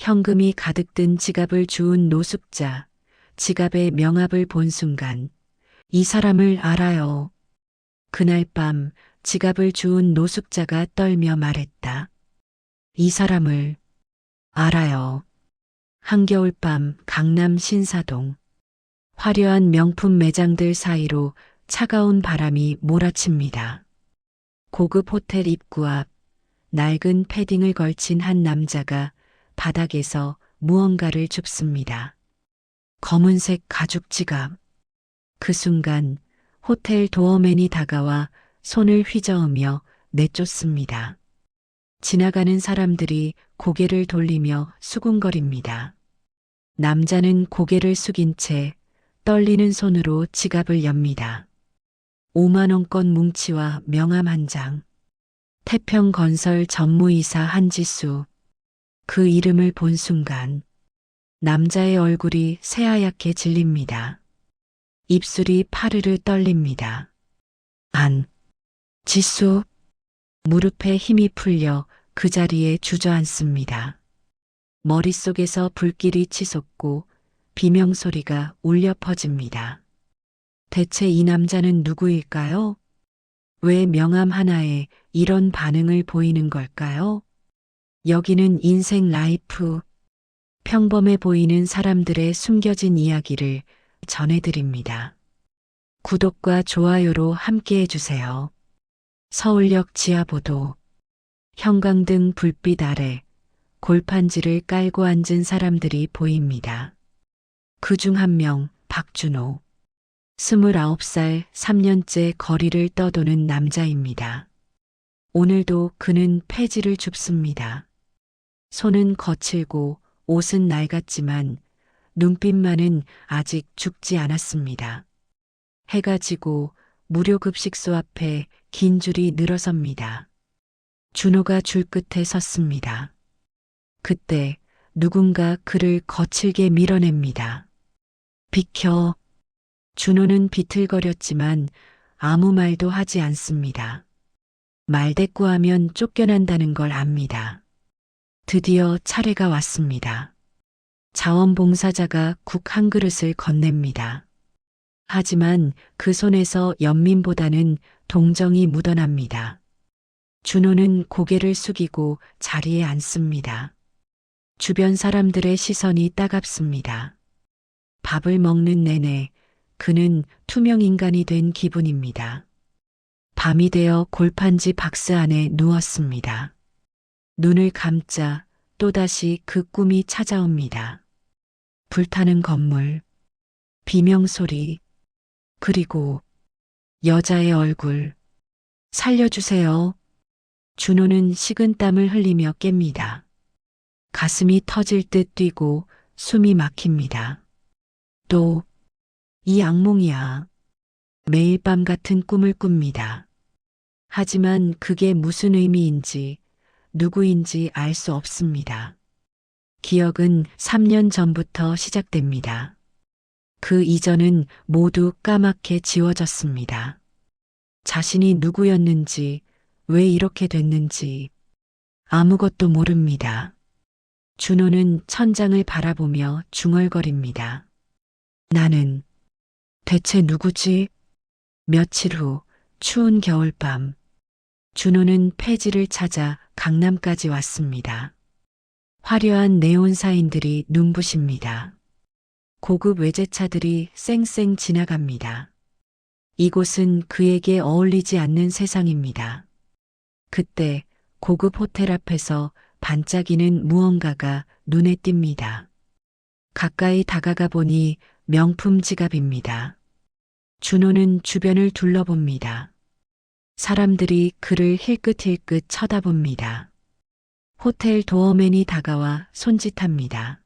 현금이 가득 든 지갑을 주운 노숙자, 지갑의 명압을 본 순간 이 사람을 알아요. 그날 밤 지갑을 주운 노숙자가 떨며 말했다. 이 사람을 알아요. 한겨울밤 강남 신사동. 화려한 명품 매장들 사이로 차가운 바람이 몰아칩니다. 고급 호텔 입구 앞 낡은 패딩을 걸친 한 남자가 바닥에서 무언가를 줍습니다. 검은색 가죽 지갑. 그 순간 호텔 도어맨이 다가와 손을 휘저으며 내쫓습니다. 지나가는 사람들이 고개를 돌리며 수군거립니다. 남자는 고개를 숙인 채 떨리는 손으로 지갑을 엽니다. 5만 원권 뭉치와 명함 한 장. 태평건설 전무이사 한지수. 그 이름을 본 순간 남자의 얼굴이 새하얗게 질립니다. 입술이 파르르 떨립니다. 지수. 무릎에 힘이 풀려 그 자리에 주저앉습니다. 머릿속에서 불길이 치솟고 비명소리가 울려 퍼집니다. 대체 이 남자는 누구일까요? 왜 명함 하나에 이런 반응을 보이는 걸까요? 여기는 인생 라이프. 평범해 보이는 사람들의 숨겨진 이야기를 전해드립니다. 구독과 좋아요로 함께 해주세요. 서울역 지하보도. 형광등 불빛 아래 골판지를 깔고 앉은 사람들이 보입니다. 그중 한 명, 박준호. 29살 3년째 거리를 떠도는 남자입니다. 오늘도 그는 폐지를 줍습니다. 손은 거칠고 옷은 낡았지만 눈빛만은 아직 죽지 않았습니다. 해가 지고 무료 급식소 앞에 긴 줄이 늘어섭니다. 준호가 줄 끝에 섰습니다. 그때 누군가 그를 거칠게 밀어냅니다. 비켜. 준호는 비틀거렸지만 아무 말도 하지 않습니다. 말대꾸하면 쫓겨난다는 걸 압니다. 드디어 차례가 왔습니다. 자원봉사자가 국 한 그릇을 건넵니다. 하지만 그 손에서 연민보다는 동정이 묻어납니다. 준호는 고개를 숙이고 자리에 앉습니다. 주변 사람들의 시선이 따갑습니다. 밥을 먹는 내내 그는 투명 인간이 된 기분입니다. 밤이 되어 골판지 박스 안에 누웠습니다. 눈을 감자 또다시 그 꿈이 찾아옵니다. 불타는 건물, 비명소리, 그리고 여자의 얼굴. 살려주세요. 준호는 식은땀을 흘리며 깹니다. 가슴이 터질 듯 뛰고 숨이 막힙니다. 또 이 악몽이야. 매일 밤 같은 꿈을 꿉니다. 하지만 그게 무슨 의미인지 누구인지 알 수 없습니다. 기억은 3년 전부터 시작됩니다. 그 이전은 모두 까맣게 지워졌습니다. 자신이 누구였는지, 왜 이렇게 됐는지 아무것도 모릅니다. 준호는 천장을 바라보며 중얼거립니다. 나는 대체 누구지? 며칠 후 추운 겨울밤, 준호는 폐지를 찾아 강남까지 왔습니다. 화려한 네온 사인들이 눈부십니다. 고급 외제차들이 쌩쌩 지나갑니다. 이곳은 그에게 어울리지 않는 세상입니다. 그때 고급 호텔 앞에서 반짝이는 무언가가 눈에 띕니다. 가까이 다가가 보니 명품 지갑입니다. 준호는 주변을 둘러봅니다. 사람들이 그를 힐끗힐끗 쳐다봅니다. 호텔 도어맨이 다가와 손짓합니다.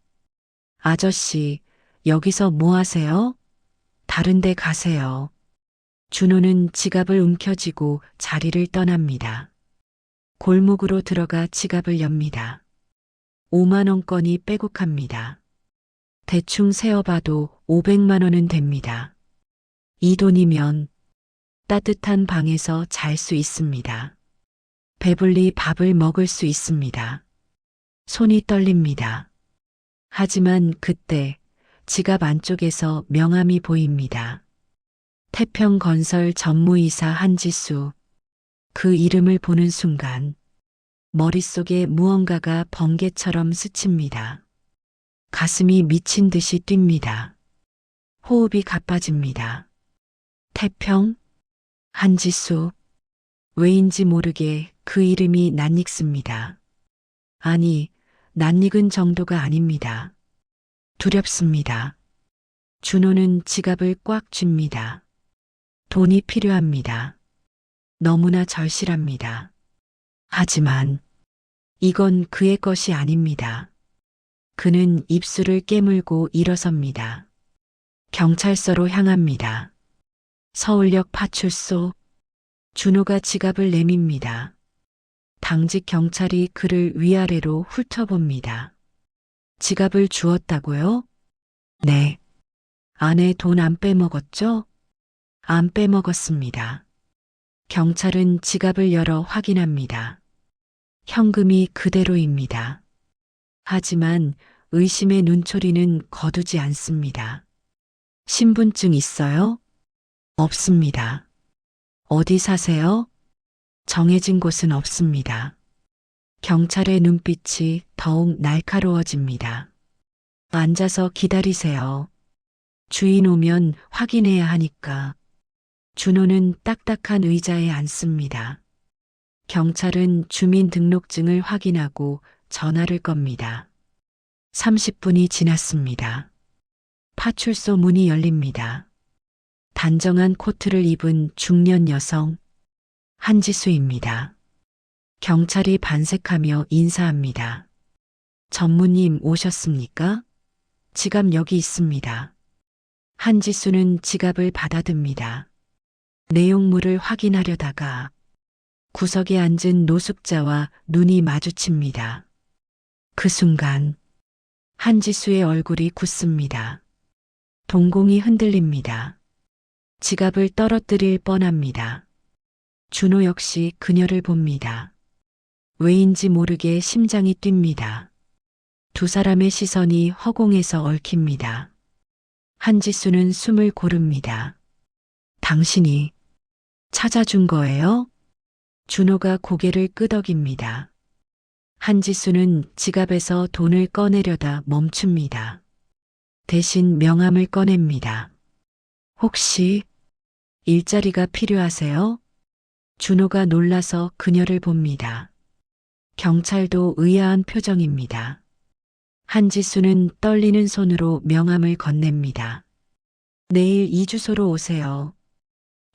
아저씨, 여기서 뭐 하세요? 다른 데 가세요. 준호는 지갑을 움켜쥐고 자리를 떠납니다. 골목으로 들어가 지갑을 엽니다. 5만 원권이 빼곡합니다. 대충 세어봐도 500만 원은 됩니다. 이 돈이면 따뜻한 방에서 잘 수 있습니다. 배불리 밥을 먹을 수 있습니다. 손이 떨립니다. 하지만 그때 지갑 안쪽에서 명함이 보입니다. 태평건설 전무이사 한지수. 그 이름을 보는 순간 머릿속에 무언가가 번개처럼 스칩니다. 가슴이 미친 듯이 뜁니다. 호흡이 가빠집니다. 태평? 한지수? 왜인지 모르게 그 이름이 낯익습니다. 아니, 낯익은 정도가 아닙니다. 두렵습니다. 준호는 지갑을 꽉 쥡니다. 돈이 필요합니다. 너무나 절실합니다. 하지만 이건 그의 것이 아닙니다. 그는 입술을 깨물고 일어섭니다. 경찰서로 향합니다. 서울역 파출소. 준호가 지갑을 내밉니다. 당직 경찰이 그를 위아래로 훑어봅니다. 지갑을 주었다고요? 네. 안에 돈 안 빼먹었죠? 안 빼먹었습니다. 경찰은 지갑을 열어 확인합니다. 현금이 그대로입니다. 하지만 의심의 눈초리는 거두지 않습니다. 신분증 있어요? 없습니다. 어디 사세요? 정해진 곳은 없습니다. 경찰의 눈빛이 더욱 날카로워집니다. 앉아서 기다리세요. 주인 오면 확인해야 하니까. 준호는 딱딱한 의자에 앉습니다. 경찰은 주민등록증을 확인하고 전화를 겁니다. 30분이 지났습니다. 파출소 문이 열립니다. 단정한 코트를 입은 중년 여성, 한지수입니다. 경찰이 반색하며 인사합니다. 전무님 오셨습니까? 지갑 여기 있습니다. 한지수는 지갑을 받아듭니다. 내용물을 확인하려다가 구석에 앉은 노숙자와 눈이 마주칩니다. 그 순간 한지수의 얼굴이 굳습니다. 동공이 흔들립니다. 지갑을 떨어뜨릴 뻔합니다. 준호 역시 그녀를 봅니다. 왜인지 모르게 심장이 뜁니다. 두 사람의 시선이 허공에서 얽힙니다. 한지수는 숨을 고릅니다. 당신이 찾아준 거예요? 준호가 고개를 끄덕입니다. 한지수는 지갑에서 돈을 꺼내려다 멈춥니다. 대신 명함을 꺼냅니다. 혹시 일자리가 필요하세요? 준호가 놀라서 그녀를 봅니다. 경찰도 의아한 표정입니다. 한지수는 떨리는 손으로 명함을 건넵니다. 내일 이 주소로 오세요.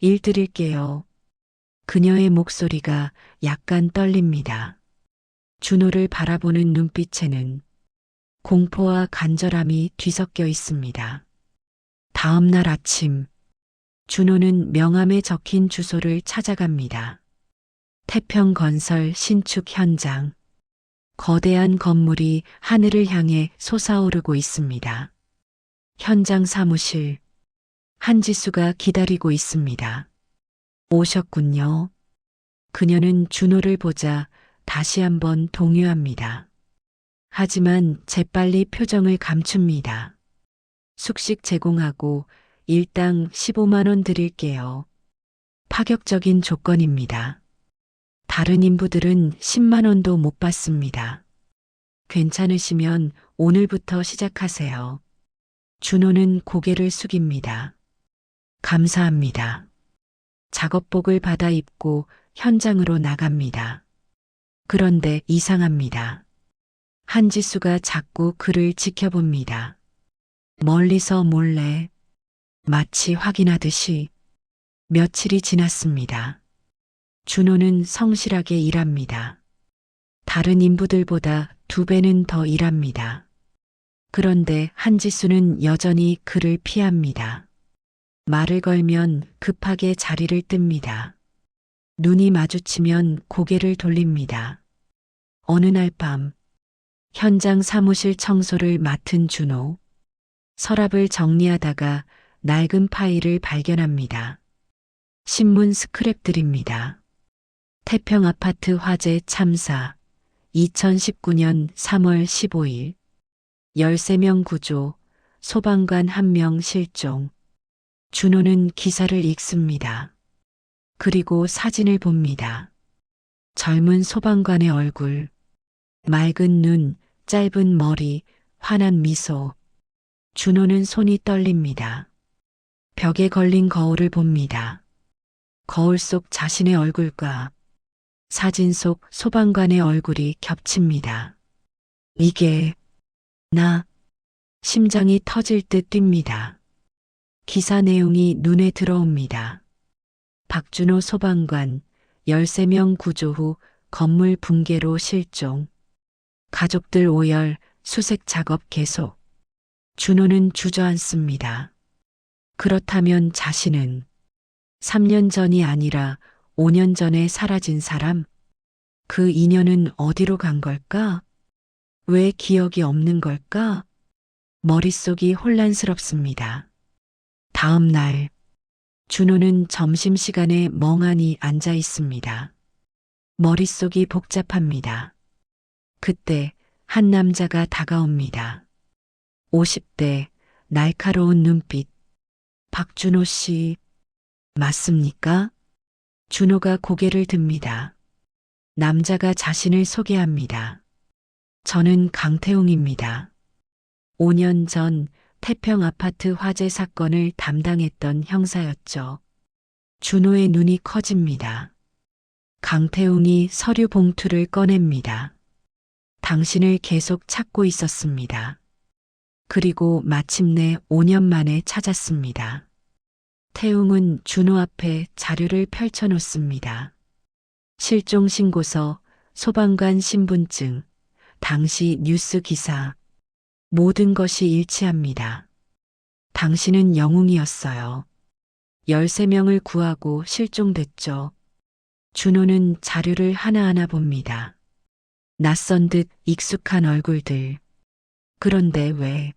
일 드릴게요. 그녀의 목소리가 약간 떨립니다. 준호를 바라보는 눈빛에는 공포와 간절함이 뒤섞여 있습니다. 다음 날 아침, 준호는 명함에 적힌 주소를 찾아갑니다. 태평건설 신축 현장. 거대한 건물이 하늘을 향해 솟아오르고 있습니다. 현장 사무실. 한지수가 기다리고 있습니다. 오셨군요. 그녀는 준호를 보자 다시 한번 동요합니다. 하지만 재빨리 표정을 감춥니다. 숙식 제공하고 일당 15만 원 드릴게요. 파격적인 조건입니다. 다른 인부들은 10만 원도 못 받습니다. 괜찮으시면 오늘부터 시작하세요. 준호는 고개를 숙입니다. 감사합니다. 작업복을 받아 입고 현장으로 나갑니다. 그런데 이상합니다. 한지수가 자꾸 그를 지켜봅니다. 멀리서 몰래, 마치 확인하듯이. 며칠이 지났습니다. 준호는 성실하게 일합니다. 다른 인부들보다 2배는 더 일합니다. 그런데 한지수는 여전히 그를 피합니다. 말을 걸면 급하게 자리를 뜹니다. 눈이 마주치면 고개를 돌립니다. 어느 날 밤, 현장 사무실 청소를 맡은 준호. 서랍을 정리하다가 낡은 파일을 발견합니다. 신문 스크랩들입니다. 태평 아파트 화재 참사 2019년 3월 15일. 13명 구조, 소방관 1명 실종. 준호는 기사를 읽습니다. 그리고 사진을 봅니다. 젊은 소방관의 얼굴, 맑은 눈, 짧은 머리, 환한 미소. 준호는 손이 떨립니다. 벽에 걸린 거울을 봅니다. 거울 속 자신의 얼굴과 사진 속 소방관의 얼굴이 겹칩니다. 이게 나, 심장이 터질 듯 뜁니다. 기사 내용이 눈에 들어옵니다. 박준호 소방관, 13명 구조 후 건물 붕괴로 실종. 가족들 오열, 수색 작업 계속. 준호는 주저앉습니다. 그렇다면 자신은 3년 전이 아니라 5년 전에 사라진 사람? 그 인연은 어디로 간 걸까? 왜 기억이 없는 걸까? 머릿속이 혼란스럽습니다. 다음 날, 준호는 점심시간에 멍하니 앉아 있습니다. 머릿속이 복잡합니다. 그때 한 남자가 다가옵니다. 50대, 날카로운 눈빛. 박준호 씨, 맞습니까? 준호가 고개를 듭니다. 남자가 자신을 소개합니다. 저는 강태웅입니다. 5년 전 태평 아파트 화재 사건을 담당했던 형사였죠. 준호의 눈이 커집니다. 강태웅이 서류 봉투를 꺼냅니다. 당신을 계속 찾고 있었습니다. 그리고 마침내 5년 만에 찾았습니다. 태웅은 준호 앞에 자료를 펼쳐놓습니다. 실종 신고서, 소방관 신분증, 당시 뉴스 기사, 모든 것이 일치합니다. 당신은 영웅이었어요. 13명을 구하고 실종됐죠. 준호는 자료를 하나하나 봅니다. 낯선 듯 익숙한 얼굴들. 그런데 왜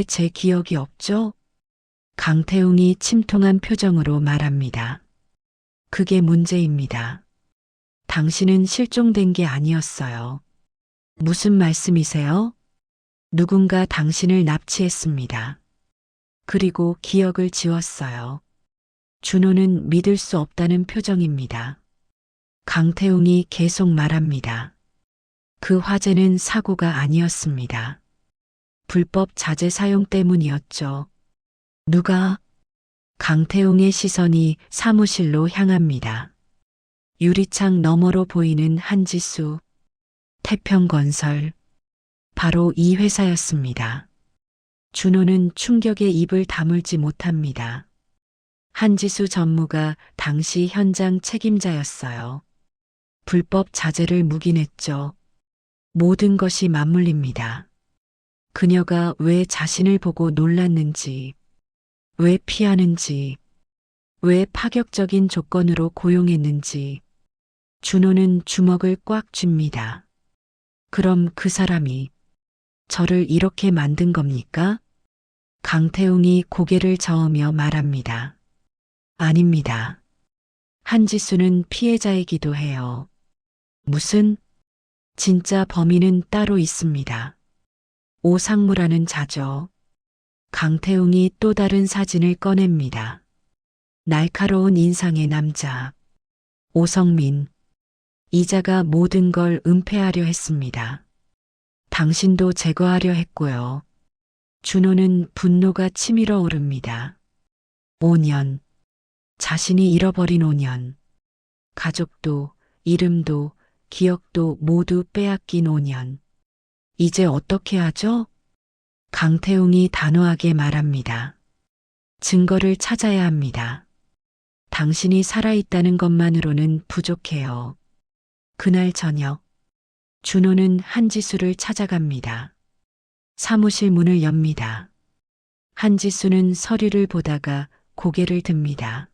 제 기억이 없죠? 강태웅이 침통한 표정으로 말합니다. 그게 문제입니다. 당신은 실종된 게 아니었어요. 무슨 말씀이세요? 누군가 당신을 납치했습니다. 그리고 기억을 지웠어요. 준호는 믿을 수 없다는 표정입니다. 강태웅이 계속 말합니다. 그 화재는 사고가 아니었습니다. 불법 자재 사용 때문이었죠. 누가? 강태웅의 시선이 사무실로 향합니다. 유리창 너머로 보이는 한지수, 태평건설. 바로 이 회사였습니다. 준호는 충격에 입을 다물지 못합니다. 한지수 전무가 당시 현장 책임자였어요. 불법 자재를 묵인했죠. 모든 것이 맞물립니다. 그녀가 왜 자신을 보고 놀랐는지, 왜 피하는지, 왜 파격적인 조건으로 고용했는지. 준호는 주먹을 꽉 쥡니다. 그럼 그 사람이 저를 이렇게 만든 겁니까? 강태웅이 고개를 저으며 말합니다. 아닙니다. 한지수는 피해자이기도 해요. 무슨? 진짜 범인은 따로 있습니다. 오상무라는 자죠. 강태웅이 또 다른 사진을 꺼냅니다. 날카로운 인상의 남자. 오성민. 이자가 모든 걸 은폐하려 했습니다. 당신도 제거하려 했고요. 준호는 분노가 치밀어 오릅니다. 5년. 자신이 잃어버린 5년. 가족도, 이름도, 기억도 모두 빼앗긴 5년. 이제 어떻게 하죠? 강태웅이 단호하게 말합니다. 증거를 찾아야 합니다. 당신이 살아있다는 것만으로는 부족해요. 그날 저녁, 준호는 한지수를 찾아갑니다. 사무실 문을 엽니다. 한지수는 서류를 보다가 고개를 듭니다.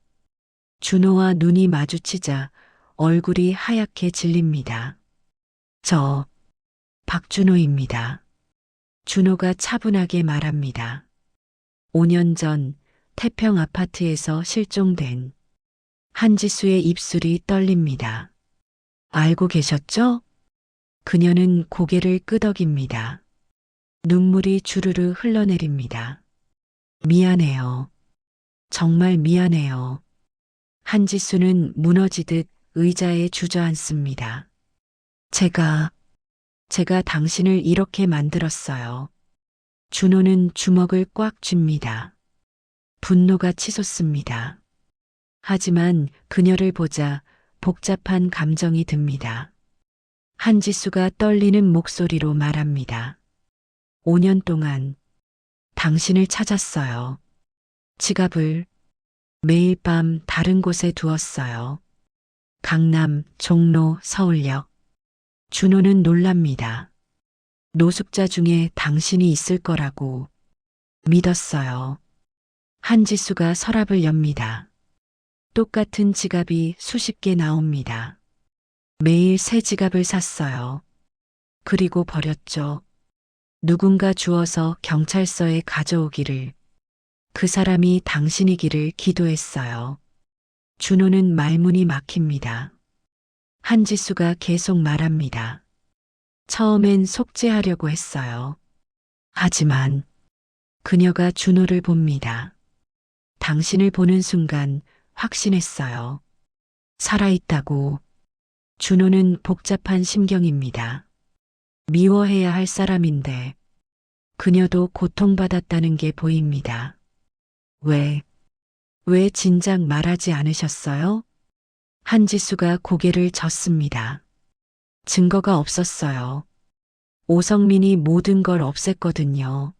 준호와 눈이 마주치자 얼굴이 하얗게 질립니다. 저, 박준호입니다. 준호가 차분하게 말합니다. 5년 전 태평 아파트에서 실종된. 한지수의 입술이 떨립니다. 알고 계셨죠? 그녀는 고개를 끄덕입니다. 눈물이 주르르 흘러내립니다. 미안해요. 정말 미안해요. 한지수는 무너지듯 의자에 주저앉습니다. 제가 당신을 이렇게 만들었어요. 준호는 주먹을 꽉 쥡니다. 분노가 치솟습니다. 하지만 그녀를 보자 복잡한 감정이 듭니다. 한지수가 떨리는 목소리로 말합니다. 5년 동안 당신을 찾았어요. 지갑을 매일 밤 다른 곳에 두었어요. 강남, 종로, 서울역. 준호는 놀랍니다. 노숙자 중에 당신이 있을 거라고 믿었어요. 한지수가 서랍을 엽니다. 똑같은 지갑이 수십 개 나옵니다. 매일 새 지갑을 샀어요. 그리고 버렸죠. 누군가 주워서 경찰서에 가져오기를. 그 사람이 당신이기를 기도했어요. 준호는 말문이 막힙니다. 한지수가 계속 말합니다. 처음엔 속죄하려고 했어요. 하지만 그녀가 준호를 봅니다. 당신을 보는 순간 확신했어요. 살아있다고. 준호는 복잡한 심경입니다. 미워해야 할 사람인데 그녀도 고통받았다는 게 보입니다. 왜 진작 말하지 않으셨어요? 한지수가 고개를 젓습니다. 증거가 없었어요. 오성민이 모든 걸 없앴거든요.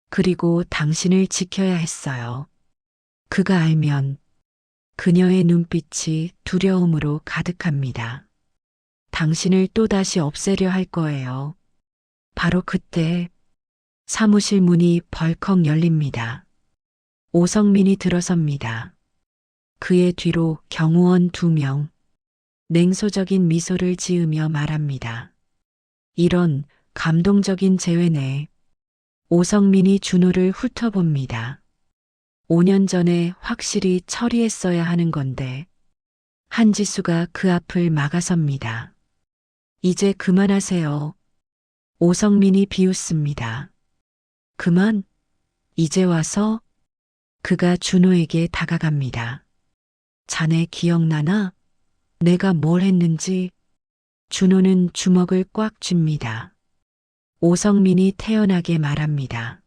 그리고 당신을 지켜야 했어요. 그가 알면 그녀의 눈빛이 두려움으로 가득합니다. 당신을 또다시 없애려 할 거예요. 바로 그때 사무실 문이 벌컥 열립니다. 오성민이 들어섭니다. 그의 뒤로 경호원 2명. 냉소적인 미소를 지으며 말합니다. 이런 감동적인 재회네. 오성민이 준호를 훑어봅니다. 5년 전에 확실히 처리했어야 하는 건데 한지수가 그 앞을 막아섭니다. 이제 그만하세요. 오성민이 비웃습니다. 그만? 이제 와서? 그가 준호에게 다가갑니다. 자네 기억나나? 내가 뭘 했는지. 준호는 주먹을 꽉 쥡니다. 오성민이 태연하게 말합니다.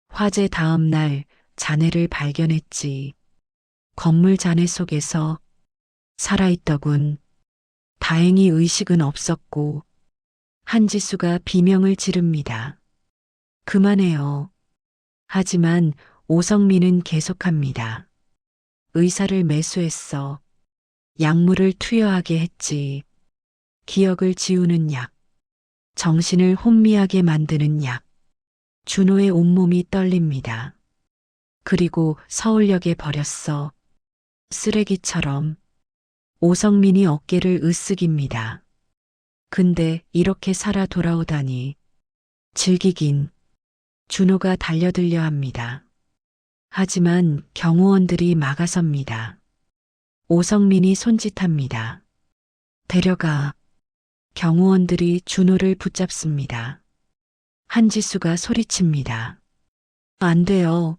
화재 다음 날 자네를 발견했지. 건물 잔해 속에서 살아있더군. 다행히 의식은 없었고. 한지수가 비명을 지릅니다. 그만해요. 하지만 오성민은 계속합니다. 의사를 매수했어. 약물을 투여하게 했지. 기억을 지우는 약. 정신을 혼미하게 만드는 약. 준호의 온몸이 떨립니다. 그리고 서울역에 버렸어. 쓰레기처럼. 오성민이 어깨를 으쓱입니다. 근데 이렇게 살아 돌아오다니. 즐기긴. 준호가 달려들려 합니다. 하지만 경호원들이 막아섭니다. 오성민이 손짓합니다. 데려가. 경호원들이 준호를 붙잡습니다. 한지수가 소리칩니다. 안 돼요.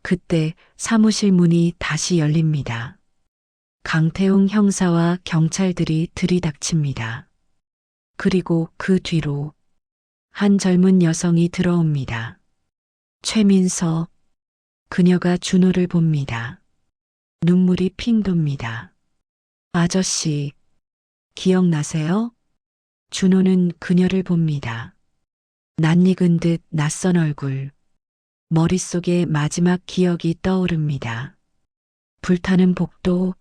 그때 사무실 문이 다시 열립니다. 강태웅 형사와 경찰들이 들이닥칩니다. 그리고 그 뒤로 한 젊은 여성이 들어옵니다. 최민서. 그녀가 준호를 봅니다. 눈물이 핑 돕니다. 아저씨, 기억나세요? 준호는 그녀를 봅니다. 낯익은 듯 낯선 얼굴. 머릿속에 마지막 기억이 떠오릅니다. 불타는 복도,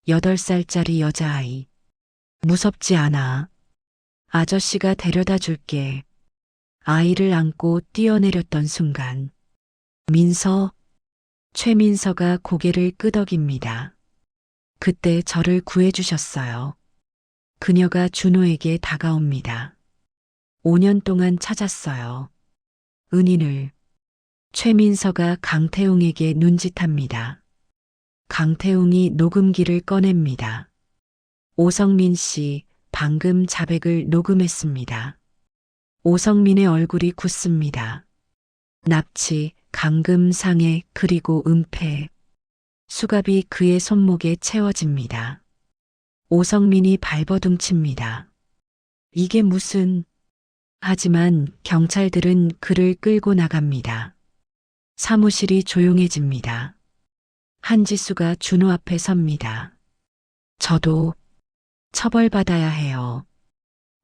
8살짜리 여자아이. 무섭지 않아. 아저씨가 데려다 줄게. 아이를 안고 뛰어내렸던 순간. 민서. 최민서가 고개를 끄덕입니다. 그때 저를 구해주셨어요. 그녀가 준호에게 다가옵니다. 5년 동안 찾았어요. 은인을. 최민서가 강태웅에게 눈짓합니다. 강태웅이 녹음기를 꺼냅니다. 오성민 씨, 방금 자백을 녹음했습니다. 오성민의 얼굴이 굳습니다. 납치, 감금, 상해, 그리고 은폐. 수갑이 그의 손목에 채워집니다. 오성민이 발버둥칩니다. 이게 무슨... 하지만 경찰들은 그를 끌고 나갑니다. 사무실이 조용해집니다. 한지수가 준호 앞에 섭니다. 저도 처벌받아야 해요.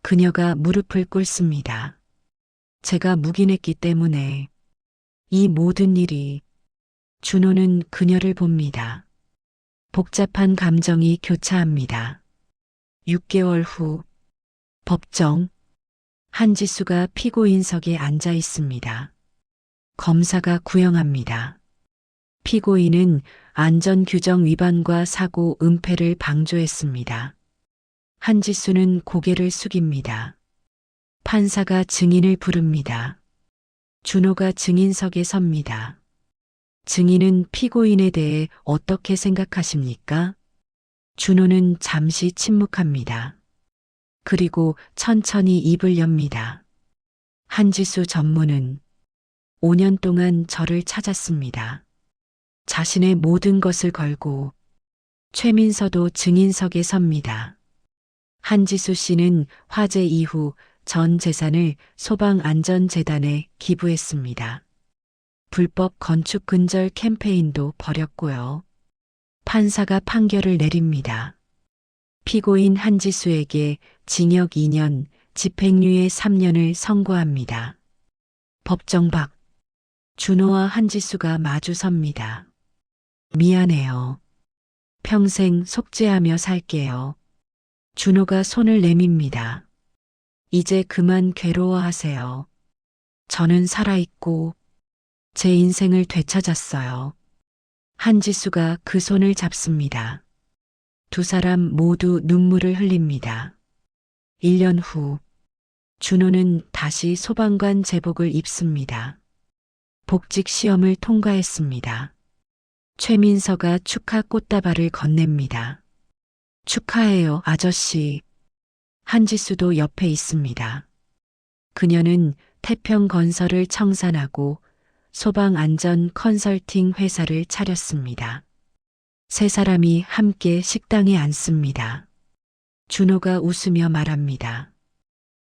그녀가 무릎을 꿇습니다. 제가 묵인했기 때문에 이 모든 일이... 준호는 그녀를 봅니다. 복잡한 감정이 교차합니다. 6개월 후 법정. 한지수가 피고인석에 앉아 있습니다. 검사가 구형합니다. 피고인은 안전규정 위반과 사고 은폐를 방조했습니다. 한지수는 고개를 숙입니다. 판사가 증인을 부릅니다. 준호가 증인석에 섭니다. 증인은 피고인에 대해 어떻게 생각하십니까? 준호는 잠시 침묵합니다. 그리고 천천히 입을 엽니다. 한지수 전무는 5년 동안 저를 찾았습니다. 자신의 모든 것을 걸고. 최민서도 증인석에 섭니다. 한지수 씨는 화재 이후 전 재산을 소방안전재단에 기부했습니다. 불법 건축 근절 캠페인도 벌였고요. 판사가 판결을 내립니다. 피고인 한지수에게 징역 2년, 집행유예 3년을 선고합니다. 법정 밖. 준호와 한지수가 마주 섭니다. 미안해요. 평생 속죄하며 살게요. 준호가 손을 내밉니다. 이제 그만 괴로워하세요. 저는 살아있고 제 인생을 되찾았어요. 한지수가 그 손을 잡습니다. 두 사람 모두 눈물을 흘립니다. 1년 후 준호는 다시 소방관 제복을 입습니다. 복직 시험을 통과했습니다. 최민서가 축하 꽃다발을 건넵니다. 축하해요, 아저씨. 한지수도 옆에 있습니다. 그녀는 태평건설을 청산하고 소방안전 컨설팅 회사를 차렸습니다. 세 사람이 함께 식당에 앉습니다. 준호가 웃으며 말합니다.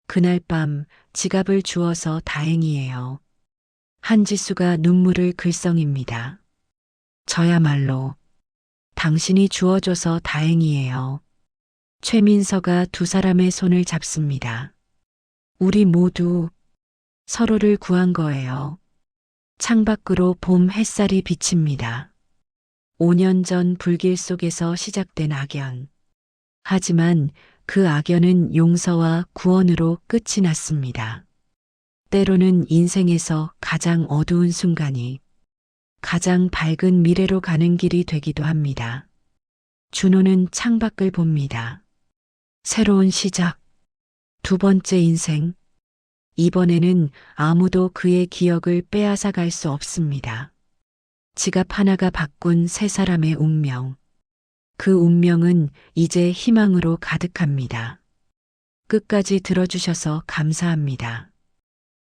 그날 밤 지갑을 주어서 다행이에요. 한지수가 눈물을 글썽입니다. 저야말로 당신이 주어줘서 다행이에요. 최민서가 두 사람의 손을 잡습니다. 우리 모두 서로를 구한 거예요. 창밖으로 봄 햇살이 비칩니다. 5년 전 불길 속에서 시작된 악연. 하지만 그 악연은 용서와 구원으로 끝이 났습니다. 때로는 인생에서 가장 어두운 순간이 가장 밝은 미래로 가는 길이 되기도 합니다. 준호는 창밖을 봅니다. 새로운 시작. 두 번째 인생. 이번에는 아무도 그의 기억을 빼앗아 갈 수 없습니다. 지갑 하나가 바꾼 세 사람의 운명. 그 운명은 이제 희망으로 가득합니다. 끝까지 들어주셔서 감사합니다.